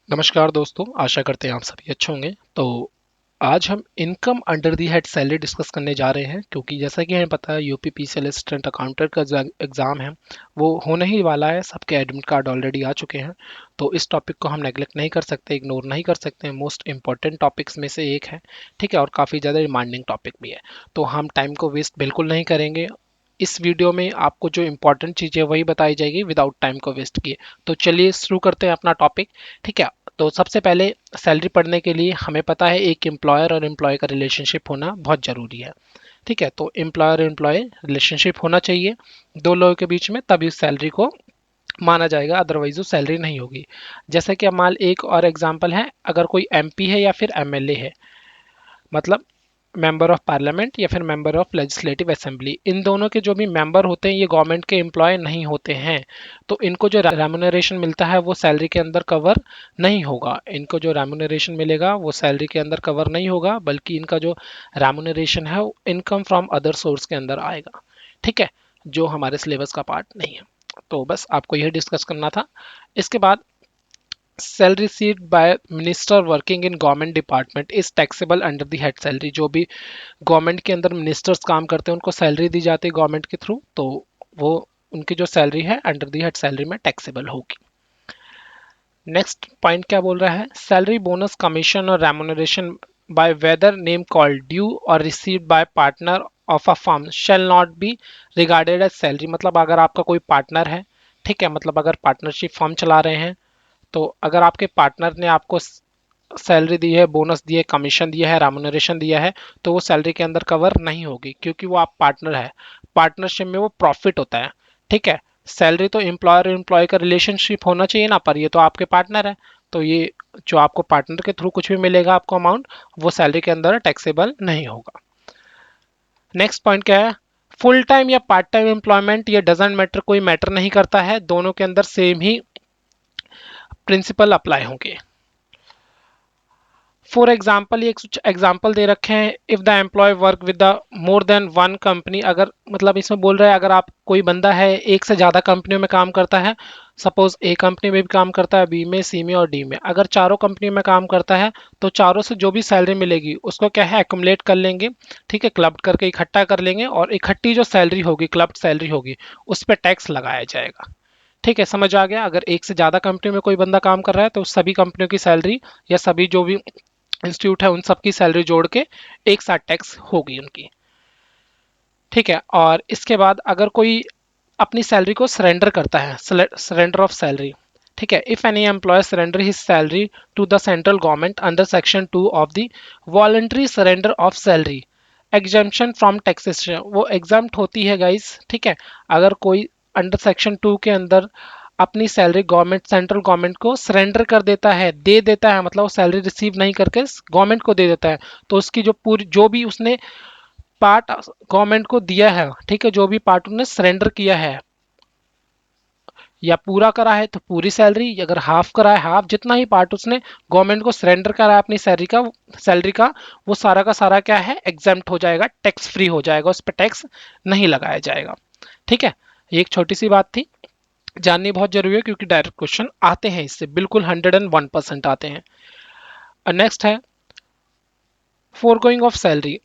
नमस्कार दोस्तों, आशा करते हैं आप सभी अच्छे होंगे। तो आज हम income under the head salary discuss करने जा रहे हैं, क्योंकि जैसा कि हमें पता है यूपी पीसीएल असिस्टेंट अकाउंटेंट का जो एग्ज़ाम है वो होने ही वाला है। सबके एडमिट कार्ड ऑलरेडी आ चुके हैं, तो इस टॉपिक को हम नेगलेक्ट नहीं कर सकते, इग्नोर नहीं कर सकते हैं। मोस्ट इंपॉर्टेंट टॉपिक्स में से एक है, ठीक है, और काफ़ी ज़्यादा डिमांडिंग टॉपिक भी है। तो हम टाइम को वेस्ट बिल्कुल नहीं करेंगे। इस वीडियो में आपको जो इंपॉर्टेंट चीज़ है वही बताई जाएगी विदाउट टाइम को वेस्ट किए। तो चलिए शुरू करते हैं अपना टॉपिक, ठीक है। तो सबसे पहले सैलरी पढ़ने के लिए हमें पता है एक एम्प्लॉयर और एम्प्लॉय का रिलेशनशिप होना बहुत ज़रूरी है, ठीक है। तो एम्प्लॉयर एम्प्लॉय रिलेशनशिप होना चाहिए दो लोगों के बीच में, तभी उस सैलरी को माना जाएगा, अदरवाइज वो सैलरी नहीं होगी। जैसे कि अब मान एक और एग्जांपल है, अगर कोई एमपी है या फिर एमएलए है, मतलब मेंबर ऑफ पार्लियामेंट या फिर मेंबर ऑफ लेजिस्लेटिव असेंबली, इन दोनों के जो भी मेंबर होते हैं ये गवर्नमेंट के एम्प्लॉय नहीं होते हैं। तो इनको जो रेम्यूनरेशन मिलता है वो सैलरी के अंदर कवर नहीं होगा। इनको जो रेम्यूनरेशन मिलेगा वो सैलरी के अंदर कवर नहीं होगा, बल्कि इनका जो रेम्यूनरेशन है वो इनकम फ्रॉम अदर सोर्स के अंदर आएगा, ठीक है, जो हमारे सिलेबस का पार्ट नहीं है। तो बस आपको यही डिस्कस करना था। इसके बाद salary received bye minister working in government department is taxable under the head salary. जो भी गवर्नमेंट के अंदर मिनिस्टर्स काम करते हैं उनको सैलरी दी जाती है गवर्नमेंट के थ्रू, तो वो उनकी जो सैलरी है अंडर दी हेड सैलरी में टैक्सेबल होगी। नेक्स्ट पॉइंट क्या बोल रहा है, salary bonus commission or remuneration by whether name called due or received by partner of a firm shall not be regarded as salary. मतलब अगर आपका कोई पार्टनर है, ठीक है, मतलब अगर पार्टनरशिप फर्म चला रहे हैं, तो अगर आपके पार्टनर ने आपको सैलरी दी है, बोनस दिए, कमीशन दिया है, रेम्युनरेशन दिया है, तो वो सैलरी के अंदर कवर नहीं होगी, क्योंकि वो आप पार्टनर है। पार्टनरशिप में वो प्रॉफिट होता है, ठीक है। सैलरी तो एम्प्लॉयर एम्प्लॉय का रिलेशनशिप होना चाहिए ना, पर ये तो आपके पार्टनर है, तो ये जो आपको पार्टनर के थ्रू कुछ भी मिलेगा आपको अमाउंट, वो सैलरी के अंदर टैक्सेबल नहीं होगा। नेक्स्ट पॉइंट क्या है, फुल टाइम या पार्ट टाइम एम्प्लॉयमेंट, ये डजेंट मैटर, कोई मैटर नहीं करता है, दोनों के अंदर सेम ही प्रिंसिपल अप्लाई होंगे। फॉर एग्जाम्पल, ये कुछ एग्जाम्पल दे रखे हैं, if the employ work with the more than one company, अगर मतलब इसमें बोल रहा है अगर आप कोई बंदा है एक से ज़्यादा कंपनियों में काम करता है, सपोज ए कंपनी में भी काम करता है, बी में, सी में और डी में, अगर चारों कंपनी में काम करता है, तो चारों से जो भी सैलरी मिलेगी उसको क्या है एकुमुलेट कर लेंगे, ठीक है, क्लब करके इकट्ठा कर लेंगे, और इकट्ठी जो सैलरी होगी, क्लब सैलरी होगी, उस पर टैक्स लगाया जाएगा। ठीक है, समझ आ गया। अगर एक से ज़्यादा कंपनी में कोई बंदा काम कर रहा है तो सभी कंपनियों की सैलरी या सभी जो भी इंस्टीट्यूट है उन सबकी सैलरी जोड़ के एक साथ टैक्स होगी उनकी, ठीक है। और इसके बाद अगर कोई अपनी सैलरी को सरेंडर करता है, सरेंडर ऑफ सैलरी, ठीक है, if any employ surrender his salary to the central government under section 2 of the voluntary surrender of salary exemption from taxation, वो एग्जाम्प्ट होती है गाइस, ठीक है। अगर कोई अंडर सेक्शन 2 के अंदर अपनी सैलरी गवर्नमेंट, सेंट्रल गवर्नमेंट को सरेंडर कर देता है, दे देता है, मतलब वो सैलरी रिसीव नहीं करके गवर्नमेंट को दे देता है, तो उसकी जो पूरी जो भी उसने पार्ट गवर्नमेंट को दिया है, ठीक है, जो भी पार्ट उन्होंने सरेंडर किया है, या पूरा करा है तो पूरी सैलरी, अगर हाफ करा है हाफ, जितना ही पार्ट उसने गवर्नमेंट को सरेंडर करा है अपनी सैलरी का, वो सारा का सारा क्या है एग्जाम्प्ट हो जाएगा, टैक्स फ्री हो जाएगा, उस पर टैक्स नहीं लगाया जाएगा, ठीक है। ये एक छोटी सी बात थी, जाननी बहुत जरूरी है, क्योंकि डायरेक्ट क्वेश्चन आते हैं इससे, बिल्कुल 101% आते हैं। नेक्स्ट है foregoing of salary,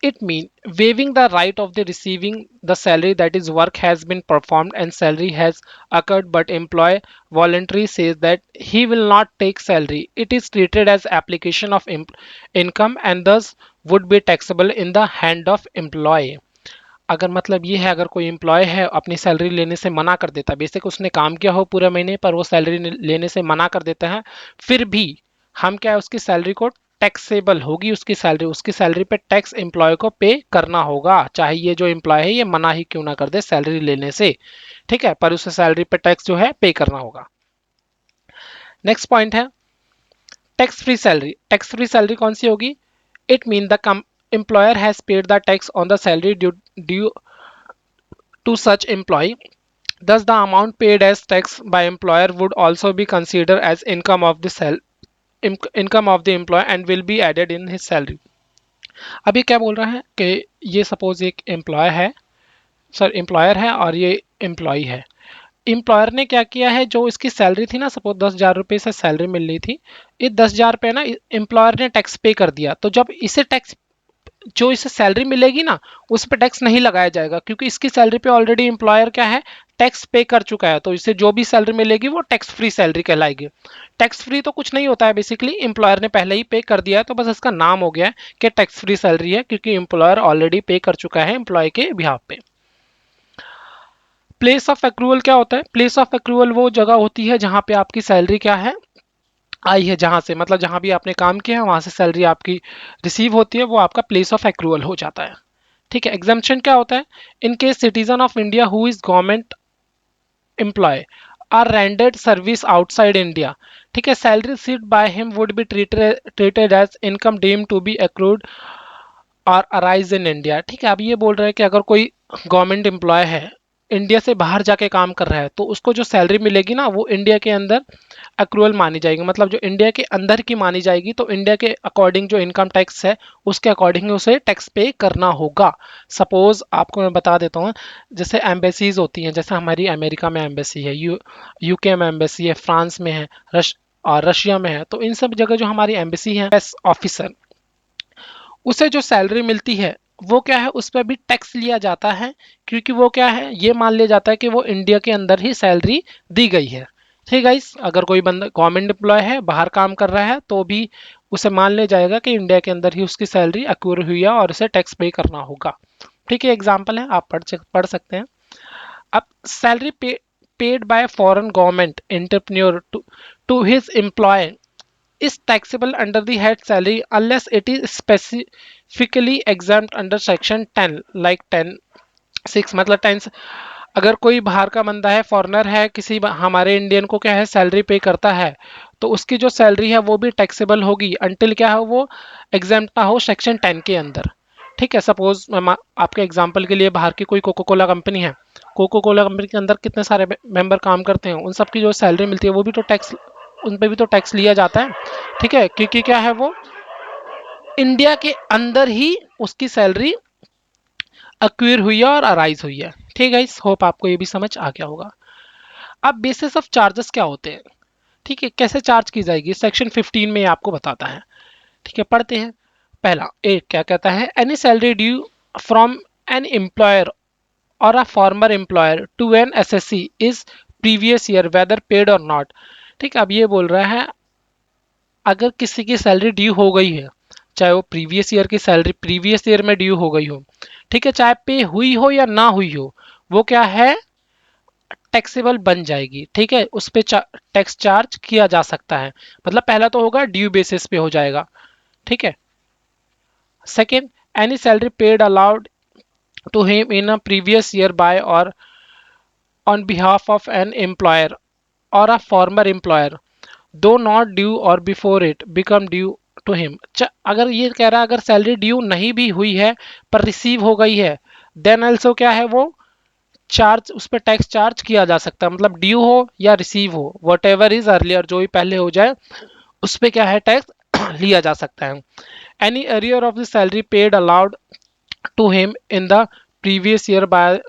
it means waiving the right of the receiving the salary, that is work has been performed and salary has occurred, but employee voluntarily says that he will not take salary. It is treated as application of income and thus would be taxable in the hand of employee। अगर मतलब ये है, अगर कोई employ है अपनी salary लेने से मना कर देता है, बेसिक उसने काम किया हो पूरे महीने पर वो सैलरी लेने से मना कर देता है, फिर भी हम क्या है उसकी सैलरी को टैक्सेबल होगी, उसकी सैलरी पे टैक्स एम्प्लॉय को पे करना होगा, चाहे ये जो एम्प्लॉय है ये मना ही क्यों ना कर दे सैलरी लेने से, ठीक है, पर उसे सैलरी पे टैक्स जो है पे करना होगा। नेक्स्ट पॉइंट है tax free salary. Tax free salary कौन सी होगी, it mean the employer has paid the tax on the salary due to such employee. Thus, the amount paid as tax by employer would also be considered as income of the income of the employer and will be added in his salary। अभी क्या बोल रहा है कि ये suppose एक employ है, sir employer है और ये एम्प्लॉई है। एम्प्लॉयर ने क्या किया है, जो इसकी सैलरी थी ना, सपोज 10,000 रुपये से सैलरी मिल रही थी, ये 10,000 रुपये ना एम्प्लॉयर ने टैक्स पे कर दिया। तो जब इसे टैक्स, जो इसे सैलरी मिलेगी ना, उस पर टैक्स नहीं लगाया जाएगा, क्योंकि इसकी सैलरी पे ऑलरेडी एम्प्लॉयर क्या है, टैक्स पे कर चुका है। तो इसे जो भी सैलरी मिलेगी वो टैक्स फ्री सैलरी कहलाएगी। टैक्स फ्री तो कुछ नहीं होता है, बेसिकली एम्प्लॉयर ने पहले ही पे कर दिया है, तो बस इसका नाम हो गया है कि टैक्स फ्री सैलरी है, क्योंकि एम्प्लॉयर ऑलरेडी पे कर चुका है एम्प्लॉय के बिहाफ पे। प्लेस ऑफ एक्रूवल क्या होता है? प्लेस ऑफ एक्रूवल वो जगह होती है जहां पे आपकी सैलरी क्या है, आई है, जहां से मतलब जहां भी आपने काम किया है वहां से सैलरी आपकी रिसीव होती है, वो आपका प्लेस ऑफ एक्रूवल हो जाता है। ठीक है। एग्जाम्पशन क्या होता है? In case citizen of India who is government employ or rendered service outside India, ठीक है, salary received by him would be treated as income deemed to be accrued or arise in India. ठीक है। अब ये बोल रहे हैं कि अगर कोई गवर्नमेंट एम्प्लॉय है, इंडिया से बाहर जाके काम कर रहा है, तो उसको जो सैलरी मिलेगी ना, वो इंडिया के अंदर अक्रूवल मानी जाएगी, मतलब जो इंडिया के अंदर की मानी जाएगी। तो इंडिया के अकॉर्डिंग जो इनकम टैक्स है, उसके अकॉर्डिंग उसे टैक्स पे करना होगा। सपोज आपको मैं बता देता हूँ, जैसे एम्बेसीज होती हैं, जैसे हमारी अमेरिका में एम्बेसी है, यूके में एम्बेसी है, फ्रांस में है, और रशिया में है। तो इन सब जगह जो हमारी एम्बेसी है, ऑफिसर, उसे जो सैलरी मिलती है, वो क्या है, उस पर भी टैक्स लिया जाता है, क्योंकि वो क्या है, ये मान लिया जाता है कि वो इंडिया के अंदर ही सैलरी दी गई है। ठीक है गाइस, अगर कोई बंदा गवर्नमेंट एम्प्लॉय है, बाहर काम कर रहा है, तो भी उसे मान लिया जाएगा कि इंडिया के अंदर ही उसकी सैलरी अक्यूर हुई है और उसे टैक्स पे करना होगा। ठीक है, एग्जाम्पल है, आप पढ़ सकते हैं। अब salary paid by foreign government entrepreneur to his employ is taxable under the head salary unless it is specifically exempt under section 10 like 10 6 मतलब 10। अगर कोई बाहर का बंदा है, फॉरेनर है, किसी हमारे इंडियन को क्या है सैलरी पे करता है, तो उसकी जो सैलरी है वो भी टैक्सेबल होगी, अंटिल क्या है, वो एग्जाम्प्ट ना हो सेक्शन 10 के अंदर। ठीक है। सपोज मैं आपके एग्जांपल के लिए, बाहर की कोई कोको कोला कंपनी है, कोको कोला कंपनी के अंदर कितने सारे मेंबर काम करते हैं, उन सबकी जो सैलरी मिलती है वो भी तो टैक्स, उन पे भी तो टैक्स लिया जाता है। ठीक है, क्योंकि क्या है, वो इंडिया के अंदर ही उसकी सैलरी अक्वायर हुई है और अराइज हुई है। ठीक है, होप आपको ये भी समझ आ गया होगा। अब बेसिस ऑफ चार्जेस क्या होते हैं, ठीक है, कैसे चार्ज की जाएगी, सेक्शन 15 में आपको बताता है। ठीक है, पढ़ते हैं। पहला एक क्या कहता है, any salary due from an employer or a former employer to an assessee is previous year whether paid or not. ठीक है, अब ये बोल रहा है, अगर किसी की सैलरी ड्यू हो गई है, चाहे वो प्रीवियस ईयर की सैलरी प्रीवियस ईयर में ड्यू हो गई हो, ठीक है, चाहे पे हुई हो या ना हुई हो, वो क्या है, टैक्सेबल बन जाएगी। ठीक है, उस पर टैक्स चार्ज किया जा सकता है। मतलब पहला तो होगा ड्यू बेसिस पे हो जाएगा। ठीक है। Second, any salary paid allowed to him in a previous year by or on behalf of an employer or a former employer though not due or before it become due to him. अगर ये कह रहा है, अगर salary due नहीं भी हुई है पर रिसीव हो गई है, देन ऑल्सो क्या है, वो चार्ज, उस पर टैक्स चार्ज किया जा सकता है। मतलब ड्यू हो या रिसीव हो, वट एवर इज अर्लियर, जो भी पहले हो जाए, उस पर क्या है, टैक्स लिया जा सकता है। Any arrear of the salary paid allowed to him in the previous year by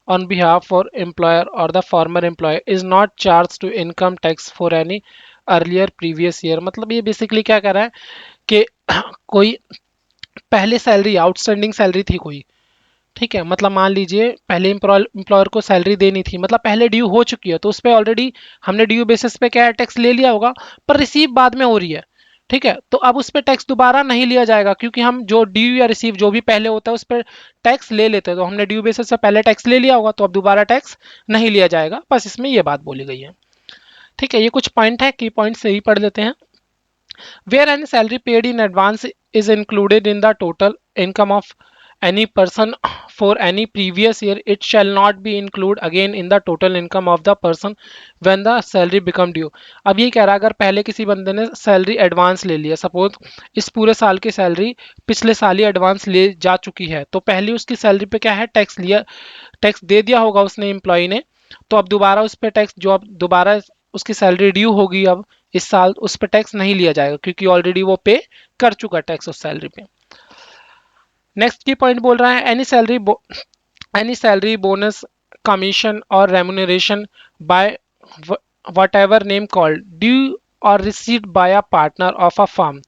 on behalf for employer or the former employer is not charged to income tax for any earlier previous year। मतलब ये basically क्या कह रहा है कि कोई पहले salary, outstanding salary थी कोई, ठीक है, मतलब मान लीजिए पहले एम्प्लॉयर को सैलरी देनी थी, मतलब पहले ड्यू हो चुकी है, तो उस पर ऑलरेडी हमने ड्यू बेसिस पे क्या है, टैक्स ले लिया होगा, पर रिसीव बाद में हो रही है। ठीक है, तो अब उस पर टैक्स दोबारा नहीं लिया जाएगा, क्योंकि हम जो ड्यू या रिसीव जो भी पहले होता है उस पर टैक्स ले लेते हैं, तो हमने ड्यू बेसिस से पहले टैक्स ले लिया होगा, तो अब दोबारा टैक्स नहीं लिया जाएगा। बस इसमें ये बात बोली गई है। ठीक है, ये कुछ पॉइंट है, की पॉइंट से ही पढ़ लेते हैं। Where any salary paid in advance is included in the total income of any person for any previous year, it shall not be included again in the total income of the person when the salary become due। अब ये कह रहा है, अगर पहले किसी बंदे ने सैलरी एडवांस ले लिया, सपोज इस पूरे साल की सैलरी पिछले साल ही एडवांस ले जा चुकी है, तो पहले उसकी सैलरी पे क्या है, टैक्स लिया, टैक्स दे दिया होगा उसने, एम्प्लॉय ने, तो अब दोबारा उस पर टैक्स, जो अब दोबारा उसकी सैलरी ड्यू होगी अब इस साल, उस पर टैक्स नहीं लिया जाएगा, क्योंकि ऑलरेडी वो पे कर चुका टैक्स उस सैलरी पे। नेक्स्ट की पॉइंट बोल रहा है, any salary bonus commission or remuneration by whatever name called due or received by a partner of a firm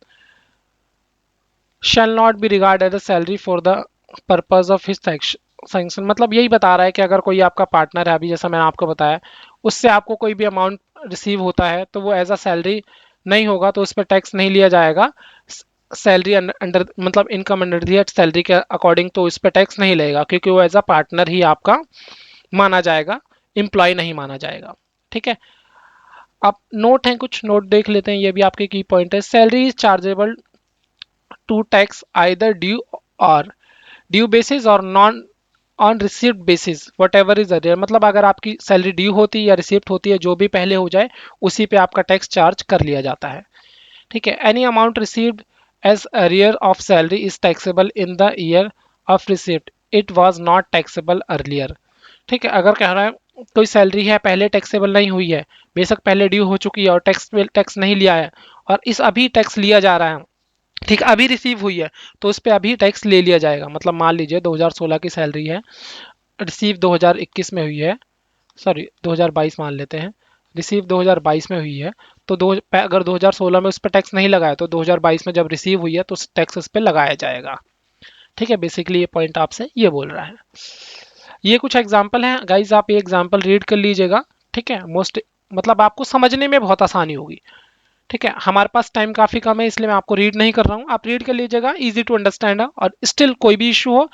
shall not be regarded as salary for the purpose of his sanction। मतलब यही बता रहा है कि अगर कोई आपका partner है, अभी जैसा मैंने आपको बताया, उससे आपको कोई भी अमाउंट रिसीव होता है तो वो एज अ सैलरी नहीं होगा, तो उस पर टैक्स नहीं लिया जाएगा। सैलरी अंडर मतलब इनकम अंडर दी सैलरी के अकॉर्डिंग तो इस पर टैक्स नहीं लगेगा, क्योंकि वो एज अ पार्टनर ही आपका माना जाएगा, एम्प्लॉय नहीं माना जाएगा। ठीक है, अब नोट है, कुछ नोट देख लेते हैं, ये भी आपके की पॉइंट है। Salary is chargeable to tax either due or due basis or non on receipt basis whatever is arrear. मतलब अगर आपकी सैलरी ड्यू होती है या रिसिप्ट होती है, जो भी पहले हो जाए उसी पे आपका टैक्स चार्ज कर लिया जाता है। ठीक है, any amount received as arrear of salary is taxable in the year of receipt, it was not taxable earlier. ठीक है, अगर कह रहा है कोई सैलरी है पहले टैक्सेबल नहीं हुई है, बेशक पहले ड्यू हो चुकी है और टैक्स नहीं लिया है, और इस अभी टैक्स लिया जा रहा है, ठीक है, अभी रिसीव हुई है, तो उस पर अभी टैक्स ले लिया जाएगा। मतलब मान लीजिए 2016 की सैलरी है, रिसीव 2021 में हुई है, सॉरी 2022 मान लेते हैं, रिसीव 2022 में हुई है, तो अगर 2016 में उस पर टैक्स नहीं लगाया तो 2022 में जब रिसीव हुई है तो टैक्स उस पर लगाया जाएगा। ठीक है, बेसिकली ये पॉइंट आपसे ये बोल रहा है। ये कुछ एग्जाम्पल हैं गाइज, आप ये एग्जाम्पल रीड कर लीजिएगा। ठीक है, मोस्ट मतलब आपको समझने में बहुत आसानी होगी। ठीक है, हमारे पास टाइम काफी कम है, इसलिए मैं आपको रीड नहीं कर रहा हूँ, आप रीड कर लीजिएगा, इजी टू अंडरस्टैंड है। और स्टिल कोई भी इशू हो,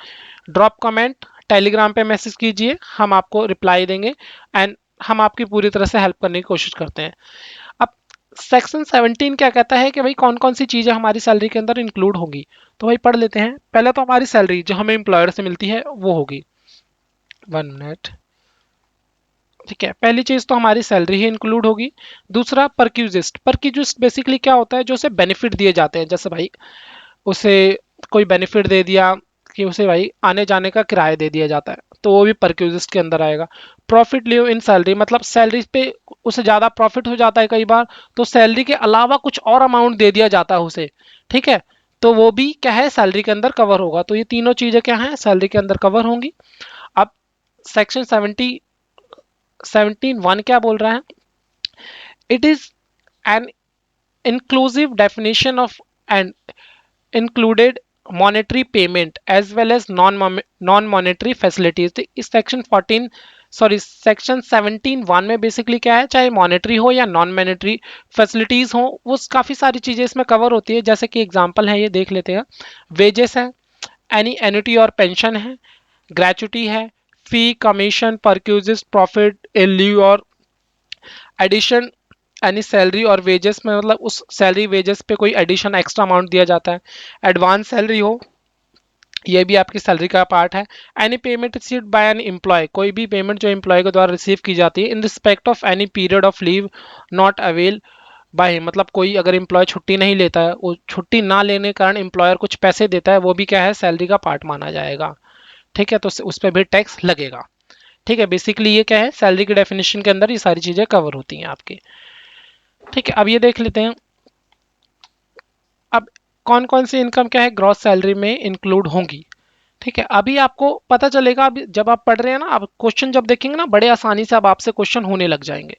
ड्रॉप कमेंट, टेलीग्राम पे मैसेज कीजिए, हम आपको रिप्लाई देंगे, एंड हम आपकी पूरी तरह से हेल्प करने की कोशिश करते हैं। अब सेक्शन 17 क्या कहता है कि भाई कौन कौन सी चीजें हमारी सैलरी के अंदर इंक्लूड होंगी, तो भाई पढ़ लेते हैं। पहले तो हमारी सैलरी जो हमें एम्प्लॉयर से मिलती है वो होगी, 1 मिनट। ठीक है, पहली चीज तो हमारी सैलरी ही इंक्लूड होगी। दूसरा परक्यूजिस्ट, परक्यूजिस्ट बेसिकली क्या होता है, जो उसे बेनिफिट दिए जाते हैं, जैसे भाई उसे कोई बेनिफिट दे दिया कि उसे भाई आने जाने का किराया दे दिया जाता है, तो वो भी परक्यूजिस्ट के अंदर आएगा। प्रॉफिट लियो इन सैलरी, मतलब सैलरी पे उसे ज़्यादा प्रॉफिट हो जाता है कई बार, तो सैलरी के अलावा कुछ और अमाउंट दे दिया जाता है उसे। ठीक है, तो वो भी क्या है, सैलरी के अंदर कवर होगा। तो ये तीनों चीज़ें क्या हैं, सैलरी के अंदर कवर होंगी। अब सेक्शन 17(1) क्या बोल रहा है, it is an inclusive definition of and included monetary payment as well as non-monetary facilities। तो इस सेक्शन 17(1) में बेसिकली क्या है, चाहे मॉनेटरी हो या नॉन मॉनेटरी फैसिलिटीज हो, वो काफ़ी सारी चीज़ें इसमें कवर होती है। जैसे कि एग्जांपल है, ये देख लेते हैं, वेजेस है, एनी एन्युटी और पेंशन है, ग्रेचुटी है, फी, कमीशन, परक्यूजिस, प्रॉफिट, लीव और एडिशन एनी सैलरी और वेजेस में, मतलब उस सैलरी वेजेस पे कोई एडिशन एक्स्ट्रा अमाउंट दिया जाता है। एडवांस सैलरी हो, ये भी आपकी सैलरी का पार्ट है। Any payment received by an employ, कोई भी पेमेंट जो एम्प्लॉय के द्वारा रिसीव की जाती है in respect of any period of leave not avail by, मतलब कोई अगर एम्प्लॉय छुट्टी नहीं लेता है, वो छुट्टी ना लेने के कारण एम्प्लॉयर कुछ पैसे देता है, वो भी क्या है, सैलरी का पार्ट माना जाएगा। ठीक है, तो उस पर भी टैक्स लगेगा। ठीक है, बेसिकली ये क्या है, सैलरी की डेफिनेशन के अंदर ये सारी चीजें कवर होती हैं आपकी। ठीक है, अब ये देख लेते हैं, अब कौन कौन सी इनकम क्या है ग्रॉस सैलरी में इंक्लूड होंगी। ठीक है, अभी आपको पता चलेगा, अभी जब आप पढ़ रहे हैं ना, अब क्वेश्चन जब देखेंगे ना, बड़े आसानी से अब आपसे क्वेश्चन होने लग जाएंगे।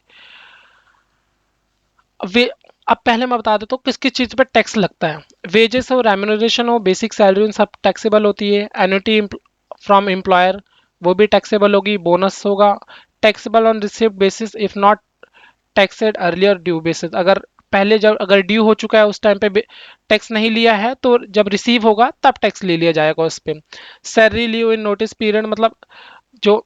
वे अब पहले मैं बता देता हूँ किस किस चीज पे टैक्स लगता है। वेजेस हो, रेम्यूनरेशन हो, बेसिक सैलरी, उन सब टैक्सेबल होती है। एन्युटी फ्रॉम एम्प्लॉयर, वो भी टैक्सेबल होगी। बोनस होगा, taxable on receipt basis if not taxed earlier due basis, अगर पहले जब अगर ड्यू हो चुका है उस टाइम पे टैक्स नहीं लिया है, तो जब रिसीव होगा तब टैक्स ले लिया जाएगा उस पे। सैलरी लीव इन नोटिस पीरियड, मतलब जो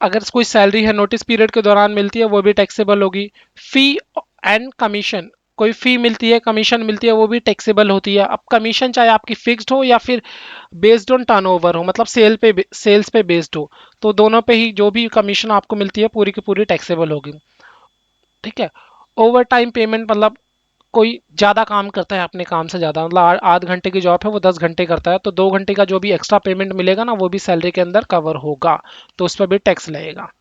अगर कोई सैलरी है नोटिस पीरियड के दौरान मिलती है वो भी टैक्सेबल होगी। फी एंड कमीशन, कोई फी मिलती है, कमीशन मिलती है, वो भी टैक्सेबल होती है। अब कमीशन चाहे आपकी फिक्स्ड हो या फिर बेस्ड ऑन टर्नओवर हो, मतलब सेल्स पे बेस्ड हो, तो दोनों पे ही जो भी कमीशन आपको मिलती है पूरी की पूरी टैक्सेबल होगी। ठीक है, ओवर टाइम पेमेंट, मतलब कोई ज़्यादा काम करता है अपने काम से ज़्यादा, मतलब 8 घंटे की जॉब है वो 10 घंटे करता है, तो 2 घंटे का जो भी एक्स्ट्रा पेमेंट मिलेगा ना, वो भी सैलरी के अंदर कवर होगा, तो उस पर भी टैक्स लगेगा।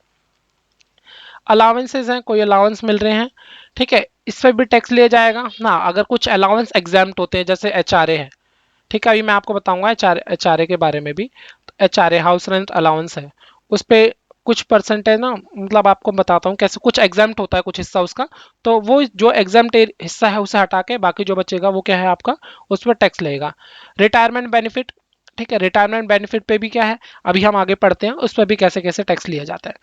अलाउंसेज हैं, कोई अलाउंस मिल रहे हैं, ठीक है, इस पर भी टैक्स लिया जाएगा ना। अगर कुछ अलाउंस एग्जाम्प्ट होते हैं, जैसे एचआरए है, ठीक है, अभी मैं आपको बताऊंगा एच आर ए के बारे में भी। H R a house rent allowance है, उस पे कुछ परसेंटेज ना, मतलब आपको बताता हूँ कैसे, कुछ एग्जाम्प्ट होता है कुछ हिस्सा उसका, तो वो जो एग्जाम्प्ट हिस्सा है उसे हटा के बाकी जो बचेगा वो क्या है आपका, उस पर टैक्स लगेगा। रिटायरमेंट बेनिफिट, ठीक है, रिटायरमेंट बेनिफिट पे भी क्या है, अभी हम आगे पढ़ते हैं उस पर भी कैसे कैसे टैक्स लिया जाता है।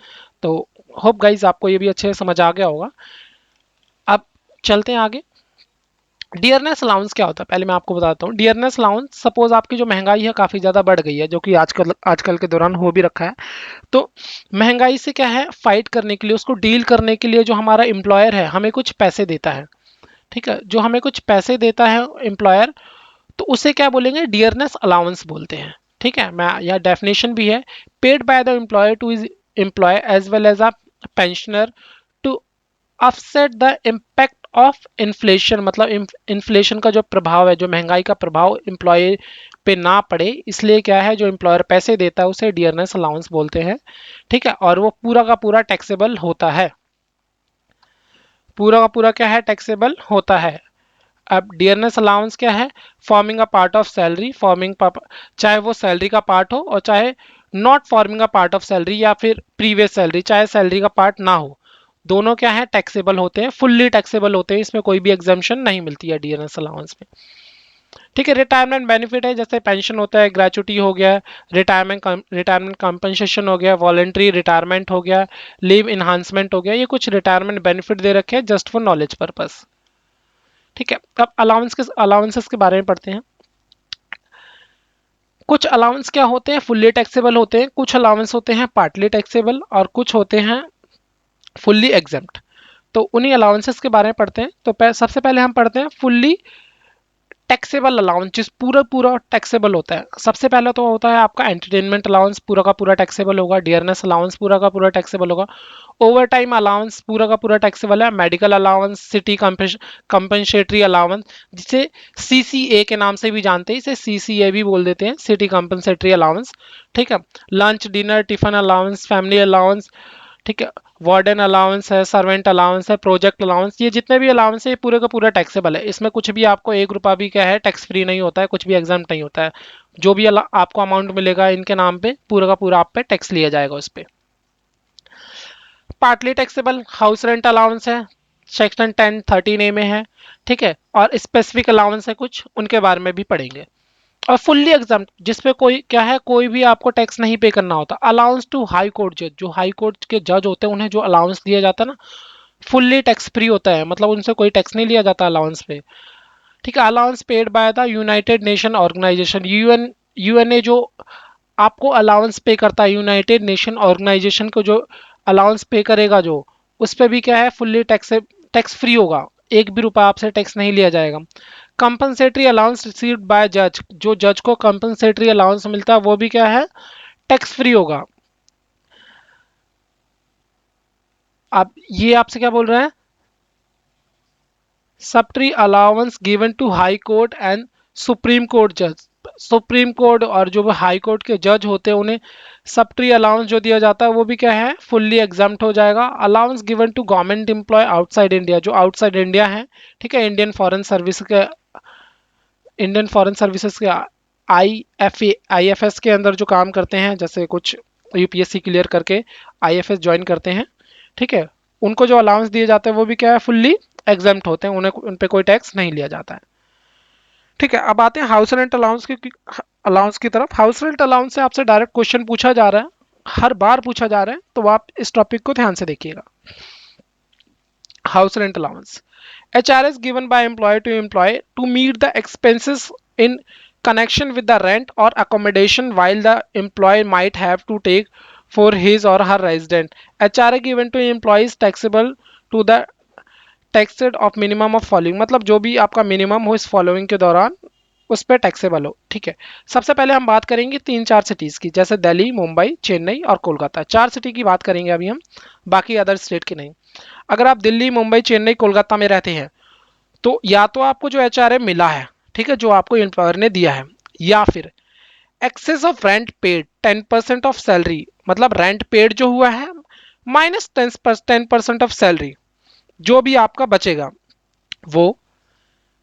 तो होप गाइज आपको ये भी अच्छे से समझ आ गया होगा। अब चलते हैं आगे। डियरनेस अलाउंस क्या होता है पहले मैं आपको बताता हूँ। डियरनेस अलाउंस, सपोज आपकी जो महंगाई है काफ़ी ज़्यादा बढ़ गई है, जो कि आजकल आजकल के दौरान हो भी रखा है। तो महंगाई से क्या है, फाइट करने के लिए, उसको डील करने के लिए जो हमारा एम्प्लॉयर है हमें कुछ पैसे देता है। ठीक है, जो हमें कुछ पैसे देता है एम्प्लॉयर, तो उसे क्या बोलेंगे, डियरनेस अलाउंस बोलते हैं। ठीक है, मैं यह डेफिनेशन भी है, paid by the employer to is employ as well as a pensioner to offset the impact of inflation, मतलब इन्फ्लेशन का जो प्रभाव है, जो महंगाई का प्रभाव एम्प्लॉय पे ना पड़े, इसलिए क्या है, जो एम्प्लॉयर पैसे देता है उसे डियरनेस अलाउंस बोलते हैं। ठीक है, और वो पूरा का पूरा टैक्सेबल होता है, पूरा का पूरा क्या है, टैक्सेबल होता है। अब डियरनेस अलाउंस क्या है, forming a part of salary, चाहे वो सैलरी का पार्ट हो और चाहे not forming a part of salary, या फिर प्रीवियस सैलरी, चाहे सैलरी का पार्ट ना हो, दोनों क्या है, टैक्सेबल होते हैं, फुल्ली टैक्सेबल होते हैं, इसमें कोई भी एग्जाम्पशन नहीं मिलती है डियरनेस अलाउंस में। ठीक है, रिटायरमेंट बेनिफिट है, जैसे पेंशन होता है, ग्रेचुटी हो गया, रिटायरमेंट कंपनसेशन हो गया, वॉलेंट्री रिटायरमेंट हो गया, लीव इन्हांसमेंट हो गया, ये कुछ रिटायरमेंट बेनिफिट दे रखे हैं जस्ट फॉर नॉलेज पर्पस। ठीक है, अब अलाउंसेस के बारे में पढ़ते हैं। कुछ अलाउंस क्या होते हैं, फुल्ली टैक्सेबल होते हैं, कुछ अलाउंस होते हैं पार्टली टैक्सेबल, और कुछ होते हैं फुल्ली एग्जेम्प्ट। तो उन्हीं अलाउंसेस के बारे में पढ़ते हैं। तो सबसे पहले हम पढ़ते हैं फुल्ली टैक्सेबल अलाउंस, जिस पूरा पूरा टैक्सेबल होता है। सबसे पहले तो होता है आपका एंटरटेनमेंट अलाउंस, पूरा का पूरा टैक्सेबल होगा। डियरनेस अलाउंस पूरा का पूरा टैक्सेबल होगा। ओवर टाइम अलाउंस पूरा का पूरा टैक्सेबल है। Medical allowance, city compensatory allowance, जिसे सीसीए के नाम से भी जानते हैं, इसे सीसीए भी बोल देते हैं, सिटी कंपनसेटरी अलाउंस। ठीक है, lunch dinner tiffin allowance, family allowance, ठीक है, वार्डन अलाउंस है, सर्वेंट अलाउंस है, प्रोजेक्ट अलाउंस, ये जितने भी अलाउंस है ये पूरे का पूरा टैक्सेबल है। इसमें कुछ भी आपको एक रुपया भी क्या है टैक्स फ्री नहीं होता है, कुछ भी एग्जाम नहीं होता है। जो भी आपको अमाउंट मिलेगा इनके नाम पे, पूरा का पूरा आप पे टैक्स लिया जाएगा उस पे। Partly taxable house rent allowance है, सेक्शन 10(13)(a) में है। ठीक है, और स्पेसिफिक अलाउंस है कुछ, उनके बारे में भी पढ़ेंगे। और फुल्ली एग्जाम, जिसपे कोई क्या है, कोई भी आपको टैक्स नहीं पे करना होता। अलाउंस टू हाई कोर्ट जज, जो हाई कोर्ट के जज होते हैं उन्हें जो अलाउंस दिया जाता है ना, फुल्ली टैक्स फ्री होता है, मतलब उनसे कोई टैक्स नहीं लिया जाता अलाउंस पे। ठीक है, allowance paid by the United Nation Organization, UNA जो आपको अलाउंस पे करता है, यूनाइटेड नेशन ऑर्गेनाइजेशन को जो अलाउंस पे करेगा, जो उस पे भी क्या है, फुल्ली टैक्स फ्री होगा, एक भी रुपया आपसे टैक्स नहीं लिया जाएगा। कंपनसेटरी अलाउंस रिसीव्ड बाय जज, जो जज को कंपनसेटरी अलाउंस मिलता है वो भी क्या है, टैक्स फ्री होगा। अब ये आपसे क्या बोल रहा है, sumptuary allowance given to high court and supreme court जज, सुप्रीम कोर्ट और जो हाई कोर्ट के जज होते हैं उन्हें सब्ट्री अलाउंस जो दिया जाता है वो भी क्या है, फुल्ली एग्जाम्प्ट हो जाएगा। Allowance given to government employ outside India, जो आउटसाइड इंडिया है, ठीक है, इंडियन फॉरेन सर्विसेज के आईएफएस के अंदर जो काम करते हैं, जैसे कुछ यूपीएससी क्लियर करके आईएफएस ज्वाइन करते हैं, ठीक है, उनको जो अलाउंस दिए जाते हैं वो भी क्या है, फुल्ली एग्जाम्प्ट होते हैं, उन्हें उन पे कोई टैक्स नहीं लिया जाता है। ठीक है, अब आते हैं हाउस रेंट अलाउंस की तरफ। हाउस रेंट अलाउंस से आपसे डायरेक्ट क्वेश्चन पूछा जा रहा है, हर बार पूछा जा रहा है, तो आप इस टॉपिक को ध्यान से देखिएगा। House rent allowance, HRS given by employer to employee to meet the expenses in connection with the rent or accommodation while the employee might have to take for his or her resident. HRA given to employees taxable to the taxed of minimum of following, मतलब जो भी आपका minimum हो इस following के दौरान उस पर टैक्सेबल हो। ठीक है, सबसे पहले हम बात करेंगे 3-4 सिटीज की, जैसे दिल्ली, मुंबई, चेन्नई और कोलकाता, 4 सिटी की बात करेंगे अभी हम, बाकी अदर स्टेट की नहीं। अगर आप दिल्ली, मुंबई, चेन्नई, कोलकाता में रहते हैं तो या तो आपको जो HRA मिला है, ठीक है, जो आपको एम्प्लॉयर ने दिया है, या फिर excess of rent paid 10% of salary, मतलब रेंट पेड जो हुआ है माइनस 10% ऑफ सैलरी, जो भी आपका बचेगा वो।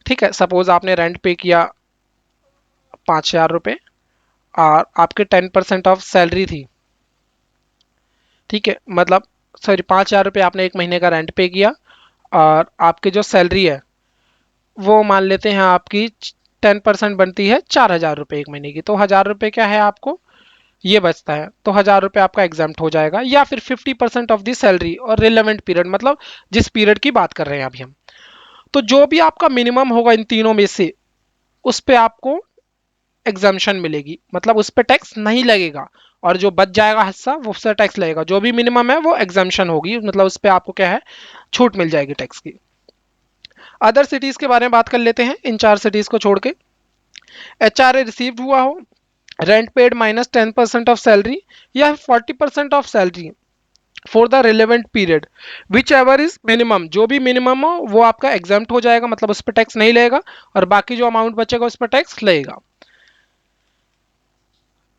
ठीक है, सपोज आपने रेंट पे किया 5,000 रुपये और आपके 10% ऑफ सैलरी थी, ठीक है, मतलब सॉरी 5,000 रुपये आपने एक महीने का रेंट पे किया और आपकी जो सैलरी है वो मान लेते हैं आपकी 10% बनती है 4,000 रुपये एक महीने की, तो 1,000 रुपये क्या है आपको ये बचता है, तो 1,000 रुपये आपका एग्जाम्प्ट हो जाएगा। या फिर 50% ऑफ दी सैलरी और रिलेवेंट पीरियड, मतलब जिस पीरियड की बात कर रहे हैं अभी हम, तो जो भी आपका मिनिमम होगा इन तीनों में से उस पे आपको एग्जाम्शन मिलेगी, मतलब उस पे टैक्स नहीं लगेगा, और जो बच जाएगा हिस्सा वो उससे टैक्स लगेगा। जो भी मिनिमम है वो एग्जाम्शन होगी, मतलब उस पे आपको क्या है छूट मिल जाएगी टैक्स की। अदर सिटीज के बारे में बात कर लेते हैं, इन 4 सिटीज को छोड़ के। HRA रिसीव्ड हुआ हो, rent paid minus 10% of salary या 40% of salary for the relevant period which ever is minimum, जो भी मिनिमम हो वो आपका एग्जाम्प्ट हो जाएगा, मतलब उस पर टैक्स नहीं लगेगा, और बाकी जो अमाउंट बचेगा उस पर टैक्स लगेगा।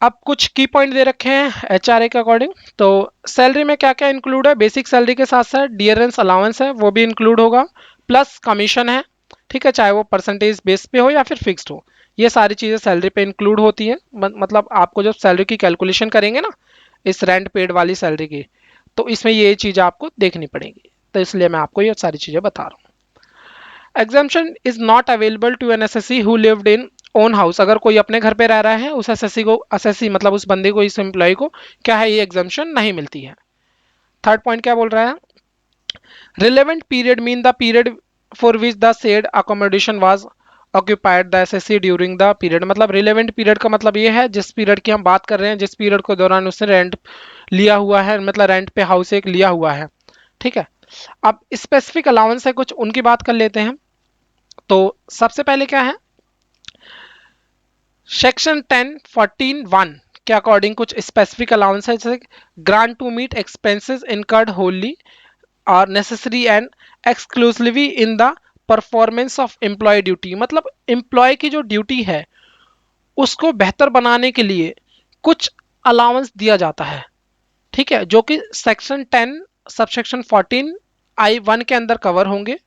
अब कुछ की पॉइंट दे रखे हैं HRA के अकॉर्डिंग, तो सैलरी में क्या क्या इंक्लूड है, बेसिक सैलरी के साथ साथ डियरेंस अलाउंस है वो भी इंक्लूड होगा, प्लस कमीशन है, ठीक है, चाहे वो परसेंटेज बेस पे हो या फिर फिक्स्ड हो, ये सारी चीज़ें सैलरी पे इंक्लूड होती है। मतलब आपको जब सैलरी की कैलकुलेशन करेंगे ना इस रेंट पेड वाली सैलरी की, तो इसमें ये चीज़ आपको देखनी पड़ेगी, तो इसलिए मैं आपको ये सारी चीज़ें बता रहा हूँ। Exemption is not available to an SSC who lived in own house, अगर कोई अपने घर पे रह रहा है उस एसएससी को, एसएससी मतलब उस बंदे को, इस एम्प्लॉय को क्या है ये एग्जाम्पशन नहीं मिलती है। थर्ड पॉइंट क्या बोल रहा है, relevant period mean the period for which the said accommodation was occupied the assessee during the period, मतलब रिलेवेंट पीरियड का मतलब ये है जिस पीरियड की हम बात कर रहे हैं, जिस पीरियड के दौरान उसने रेंट लिया हुआ है, मतलब रेंट पे हाउस एक लिया हुआ है, ठीक है। अब स्पेसिफिक अलाउंस है कुछ, उनकी बात कर लेते हैं। तो सबसे पहले क्या है, सेक्शन 10(14)(1) के अकॉर्डिंग कुछ स्पेसिफिक अलाउंस है, जैसे grant to meet expenses incurred wholly or necessary and exclusively in the performance of employ duty, मतलब एम्प्लॉय की जो ड्यूटी है उसको बेहतर बनाने के लिए कुछ अलाउंस दिया जाता है, ठीक है, जो कि सेक्शन 10 सबसेक्शन 14(I)(1) के अंदर कवर होंगे।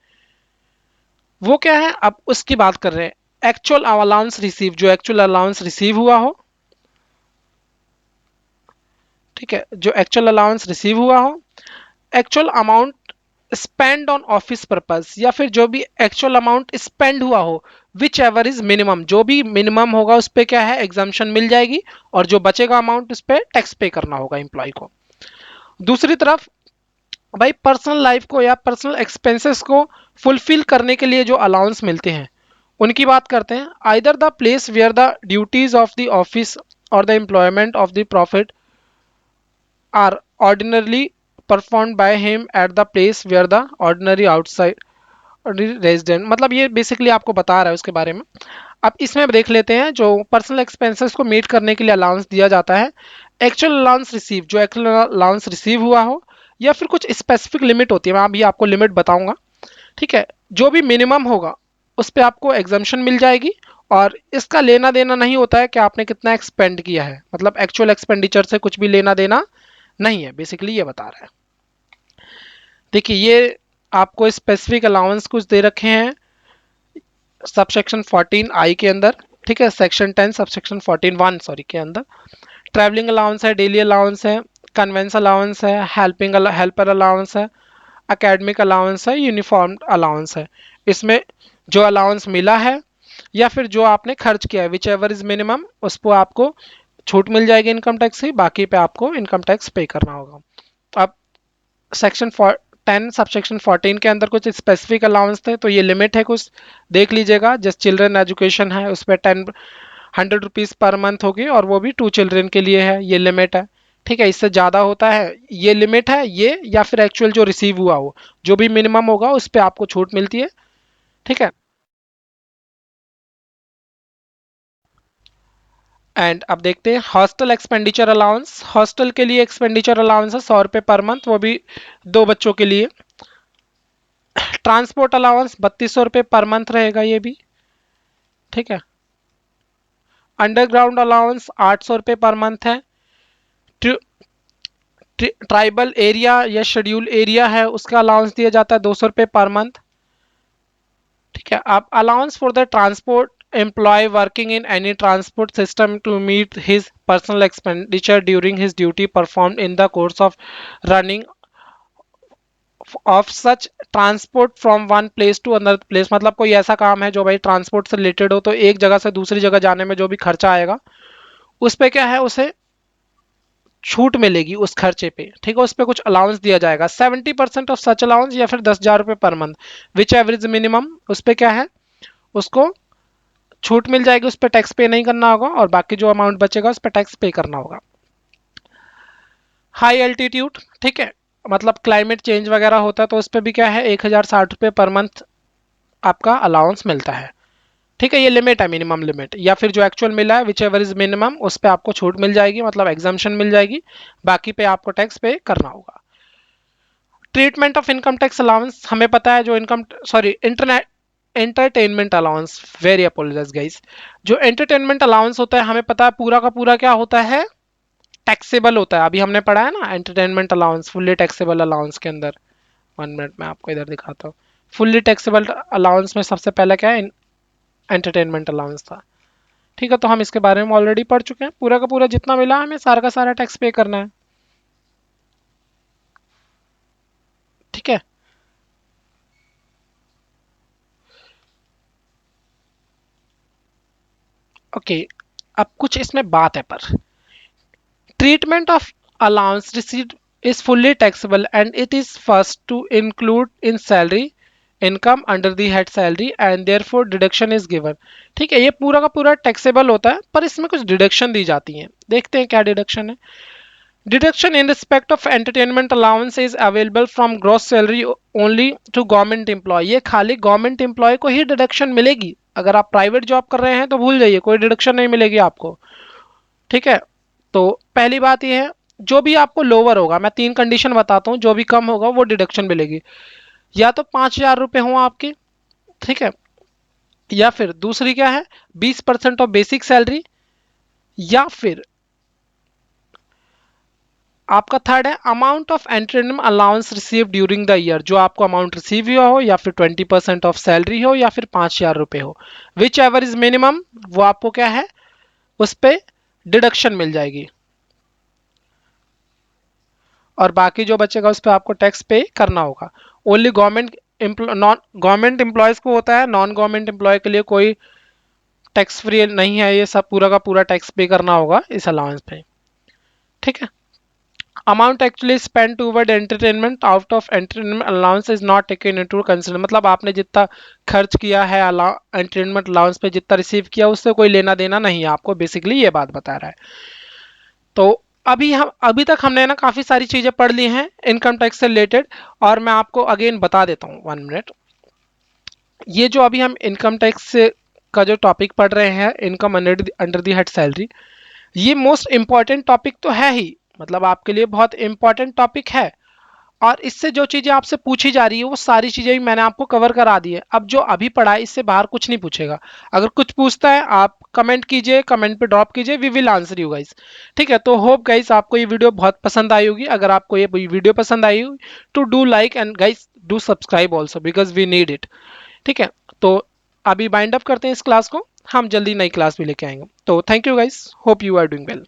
वो क्या है, अब उसकी बात कर रहे हैं, एक्चुअल अलाउंस रिसीव, जो एक्चुअल अलाउंस रिसीव हुआ हो, ठीक है, जो एक्चुअल अलाउंस रिसीव हुआ हो, actual amount spend on office purpose, या फिर जो भी एक्चुअल अमाउंट स्पेंड हुआ हो, विच एवर इज मिनिमम, जो भी मिनिमम होगा उस पर क्या है एग्जाम्पशन मिल जाएगी, और जो बचेगा अमाउंट उस पर टैक्स पे करना होगा एम्प्लॉय को। दूसरी तरफ भाई पर्सनल लाइफ को या पर्सनल एक्सपेंसेस को फुलफिल करने के लिए जो अलाउंस मिलते हैं उनकी बात करते हैं। Either the place where the duties of the office or the employment of the profit are ordinarily performed by him at the place where the ordinary outside resident, मतलब ये बेसिकली आपको बता रहा है उसके बारे में। अब इसमें देख लेते हैं जो पर्सनल एक्सपेंसेस को मीट करने के लिए अलाउंस दिया जाता है, एक्चुअल अलाउंस रिसीव, जो एक्चुअल अलाउंस रिसीव हुआ हो, या फिर कुछ स्पेसिफिक लिमिट होती है, मैं अभी आपको लिमिट बताऊंगा, ठीक है, जो भी मिनिमम होगा उस पर आपको एग्जाम्पशन मिल जाएगी, और इसका लेना देना नहीं होता है कि आपने कितना एक्सपेंड किया है, मतलब एक्चुअल एक्सपेंडिचर से कुछ भी लेना देना नहीं है, बेसिकली ये बता रहा है। देखिए ये आपको स्पेसिफिक अलाउंस कुछ दे रखे हैं सबसेक्शन 14(I) के अंदर, ठीक है, सेक्शन 10 सबसेक्शन 14(1) सॉरी के अंदर। ट्रैवलिंग अलाउंस है, डेली अलाउंस है, कन्वेंस अलाउंस है, हेल्पर अलाउंस है, एकेडमिक अलाउंस है, यूनिफॉर्म अलाउंस है। इसमें जो अलाउंस मिला है या फिर जो आपने खर्च किया है, विच एवर इज मिनिमम, उस पर आपको छूट मिल जाएगी इनकम टैक्स से, बाकी पे आपको इनकम टैक्स पे करना होगा। अब सेक्शन 10 सबसेक्शन 14 के अंदर कुछ स्पेसिफिक अलाउंस थे, तो ये लिमिट है कुछ देख लीजिएगा, जैसे चिल्ड्रन एजुकेशन है उस पर 100 रुपीज़ पर मंथ होगी, और वो भी 2 चिल्ड्रन के लिए है, ये लिमिट है, ठीक है। इससे ज़्यादा होता है ये लिमिट है ये, या फिर एक्चुअल जो रिसीव हुआ हो, जो भी मिनिमम होगा उस पर आपको छूट मिलती है, ठीक है। एंड अब देखते हैं हॉस्टल एक्सपेंडिचर अलाउंस, हॉस्टल के लिए एक्सपेंडिचर अलाउंस है 100 रुपये पर मंथ, वो भी 2 बच्चों के लिए। ट्रांसपोर्ट अलाउंस 3200 रुपये पर मंथ रहेगा ये भी, ठीक है। अंडरग्राउंड अलाउंस 800 रुपये पर मंथ है। ट्राइबल एरिया या शेड्यूल एरिया है उसका अलाउंस दिया जाता है 200 रुपये पर मंथ, ठीक है। अब allowance for the transport employee working in any transport system to meet his personal expenditure during his duty performed in the course of running of such transport from one place to another place, मतलब कोई ऐसा काम है जो भाई transport से related हो, तो एक जगह से दूसरी जगह जाने में जो भी खर्चा आएगा उस पे क्या है, उसे छूट मिलेगी उस खर्चे पे, ठीक है, उस पे कुछ अलाउंस दिया जाएगा 70% ऑफ सच अलाउंस या फिर 10,000 रुपये पर मंथ, विच एवरेज मिनिमम, उस पे क्या है, उसको छूट मिल जाएगी, उस पर टैक्स पे नहीं करना होगा और बाकी जो अमाउंट बचेगा उस पर टैक्स पे करना होगा। हाई एल्टीट्यूड, ठीक है, मतलब क्लाइमेट चेंज वगैरह होता है तो उस पर भी क्या है 1,060 रुपये पर मंथ आपका अलाउंस मिलता है, ठीक है, ये लिमिट है, मिनिमम लिमिट, या फिर जो एक्चुअल मिला है विच एवर इज मिनिमम उस पर आपको छूट मिल जाएगी, मतलब एग्जाम्शन मिल जाएगी, बाकी पे आपको टैक्स पे करना होगा। Treatment of income tax allowance, हमें पता है जो income sorry internet entertainment allowance, very apologise guys, जो एंटरटेनमेंट अलाउंस होता है हमें पता है पूरा का पूरा क्या होता है, टैक्सेबल होता है, अभी हमने पढ़ा है ना entertainment allowance fully taxable allowance के अंदर। 1 मिनट में आपको इधर दिखाता हूँ, फुल्ली टैक्सेबल अलाउंस में सबसे पहले क्या है, एंटरटेनमेंट अलाउंस था, ठीक है, तो हम इसके बारे में ऑलरेडी पढ़ चुके हैं, पूरा का पूरा जितना मिला हमें सारा का सारा टैक्स पे करना है, ठीक है। ओके, अब कुछ इसमें बात है पर, treatment of allowance received is fully taxable and it is first to include in salary income under the head salary and therefore deduction is given, ठीक है, ये पूरा का पूरा टैक्सेबल होता है पर इसमें कुछ डिडक्शन दी जाती हैं, देखते हैं क्या डिडक्शन है। Deduction in respect of entertainment allowance is available from gross salary only to government employ, ये खाली गवर्नमेंट एम्प्लॉय को ही डिडक्शन मिलेगी, अगर आप प्राइवेट जॉब कर रहे हैं तो भूल जाइए, कोई डिडक्शन नहीं मिलेगी आपको, ठीक है। तो पहली बात यह है, जो भी आपको लोअर होगा, मैं 3 कंडीशन बताता हूँ, जो भी कम होगा वो डिडक्शन मिलेगी, या तो 5,000 रुपये हो आपकी, ठीक है, या फिर दूसरी क्या है 20% ऑफ बेसिक सैलरी, या फिर आपका थर्ड है amount of entertainment allowance receive during the year, जो आपको अमाउंट रिसीव हुआ हो, या फिर 20% ऑफ सैलरी हो, या फिर 5,000 रुपये हो, विच एवर इज मिनिमम, वो आपको क्या है उस पर डिडक्शन मिल जाएगी, और बाकी जो बचेगा उस पर आपको टैक्स पे करना होगा। Only government non government employees को होता है, नॉन गवर्नमेंट एम्प्लॉय के लिए कोई टैक्स फ्री नहीं है, ये सब पूरा का पूरा टैक्स पे करना होगा इस अलाउंस पे, ठीक है। Amount actually spend toward entertainment out of entertainment allowance is not taken into consider, मतलब आपने जितना खर्च किया है एंटरटेनमेंट अलाउंस पे, जितना रिसीव किया उससे कोई लेना देना नहीं है आपको, बेसिकली ये बात बता रहा है। तो अभी तक हमने ना काफी सारी चीजें पढ़ ली हैं इनकम टैक्स से रिलेटेड, और मैं आपको अगेन बता देता हूँ 1 मिनट, ये जो अभी हम इनकम टैक्स का जो टॉपिक पढ़ रहे हैं, income under the head salary, ये मोस्ट इंपॉर्टेंट टॉपिक तो है ही, मतलब आपके लिए बहुत इंपॉर्टेंट टॉपिक है, और इससे जो चीजें आपसे पूछी जा रही है वो सारी चीजें भी मैंने आपको कवर करा दी है, अब जो अभी पढ़ा है इससे बाहर कुछ नहीं पूछेगा, अगर कुछ पूछता है आप कमेंट कीजिए, कमेंट पे ड्रॉप कीजिए, we will answer you guys, ठीक है। तो होप गाइस आपको ये वीडियो बहुत पसंद आई होगी, अगर आपको ये वीडियो पसंद आई होगी तो do like and guys do subscribe also because we need it, ठीक है। तो अभी बाइंड अप करते हैं इस क्लास को, हम जल्दी नई क्लास भी लेके आएंगे, तो thank you guys, hope you are doing well.